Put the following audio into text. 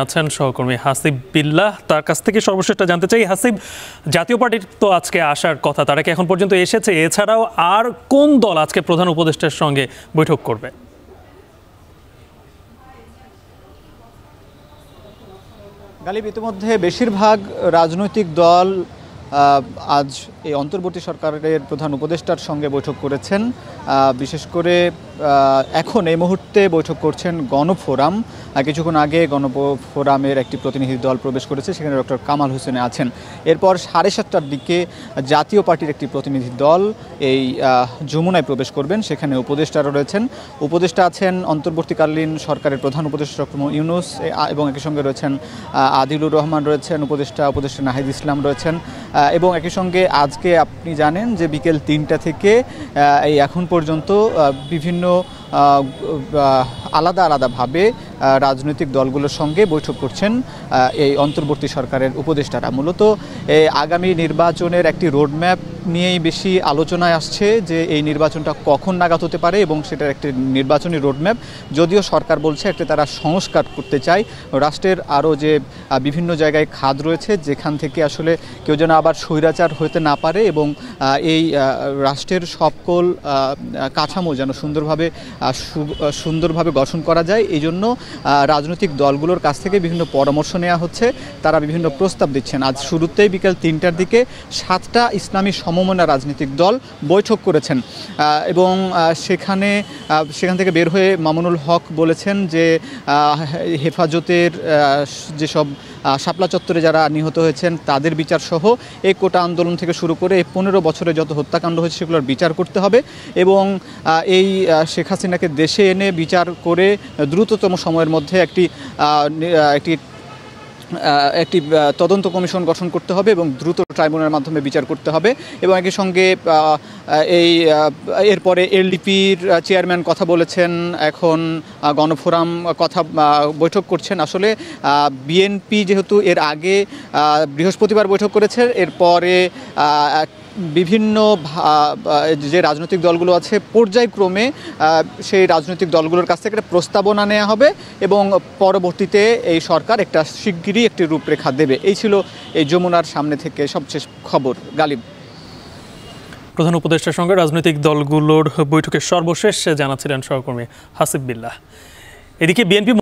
আছেন সহকর্মী হাসিব বিল্লাহ, তার কাছ থেকে সর্বশেষটা জানতে চাই। হাসিব, জাতীয় পার্টির তো আজকে আসার কথা, তারা কি এখন পর্যন্ত এসেছে? এছাড়াও আর কোন দল আজকে প্রধান উপদেষ্টার সঙ্গে বৈঠক করবে? গালিব, ইতিমধ্যে বেশিরভাগ রাজনৈতিক দল আজ এই অন্তর্বর্তী সরকারের প্রধান উপদেষ্টার সঙ্গে বৈঠক করেছেন। বিশেষ করে এখন এই মুহূর্তে বৈঠক করছেন গণফোরাম। কিছুক্ষণ আগে গণফোরামের একটি প্রতিনিধি দল প্রবেশ করেছে, সেখানে ডক্টর কামাল হোসেন আছেন। এরপর 7:30টার দিকে জাতীয় পার্টির একটি প্রতিনিধি দল এই যমুনায় প্রবেশ করবেন, সেখানে উপদেষ্টারা রয়েছেন। উপদেষ্টা আছেন অন্তর্বর্তীকালীন সরকারের প্রধান উপদেষ্টা ডক্টর ইউনূস, এবং একই সঙ্গে রয়েছেন আদিলুর রহমান রয়েছেন, উপদেষ্টা নাহিদ ইসলাম রয়েছেন। এবং একই সঙ্গে আজকে আপনি জানেন যে বিকেল 3টা থেকে এই এখন পর্যন্ত বিভিন্ন আলাদাভাবে রাজনৈতিক দলগুলোর সঙ্গে বৈঠক করছেন এই অন্তর্বর্তী সরকারের উপদেষ্টারা। মূলত আগামী নির্বাচনের একটি রোডম্যাপ নিয়েই বেশি আলোচনায় আসছে, যে এই নির্বাচনটা কখন নাগাদ হতে পারে এবং সেটার একটি নির্বাচনী রোডম্যাপ। যদিও সরকার বলছে একটা তারা সংস্কার করতে চায়, রাষ্ট্রের আরও যে বিভিন্ন জায়গায় খাত রয়েছে যেখান থেকে আসলে কেউ যেন আবার স্বৈরাচার হতে না পারে, এবং এই রাষ্ট্রের সকল কাঠামো যেন সুন্দরভাবে গঠন করা যায়। এই জন্য রাজনৈতিক দলগুলোর কাছ থেকে বিভিন্ন পরামর্শ নেওয়া হচ্ছে, তারা বিভিন্ন প্রস্তাব দিচ্ছেন। আজ শুরুতেই বিকেল 3টার দিকে 7টা ইসলামী সমমনা রাজনৈতিক দল বৈঠক করেছেন, এবং সেখান থেকে বের হয়ে মামুনুল হক বলেছেন যে হেফাজতের যেসব শাপলা চত্বরে যারা নিহত হয়েছেন তাদের বিচার সহ এই কোটা আন্দোলন থেকে শুরু করে এই 15 বছরে যত হত্যাকাণ্ড হয়েছে সেগুলোর বিচার করতে হবে, এবং এই শেখ হাসিনাকে দেশে এনে বিচার করে দ্রুততম সময়ের মধ্যে একটি তদন্ত কমিশন গঠন করতে হবে এবং দ্রুত ট্রাইব্যুনালের মাধ্যমে বিচার করতে হবে। এবং একই সঙ্গে এরপরে এলডিপির চেয়ারম্যান কথা বলেছেন, এখন গণফোরাম বৈঠক করছেন। আসলে বিএনপি যেহেতু এর আগে বৃহস্পতিবার বৈঠক করেছে, এরপরে বিভিন্ন যে রাজনৈতিক দলগুলো আছে পর্যায়ক্রমে সেই রাজনৈতিক দলগুলোর কাছ থেকে একটা প্রস্তাবনা নেওয়া হবে, এবং পরবর্তীতে এই সরকার একটা শিগগিরই একটি রূপরেখা দেবে। এই ছিল এই যমুনার সামনে থেকে সবশেষ খবর। গালিব, প্রধান উপদেষ্টার সঙ্গে রাজনৈতিক দলগুলোর বৈঠকের সর্বশেষ জানাচ্ছিলেন সহকর্মী হাসিব বিল্লাহ। এদিকে বিএনপি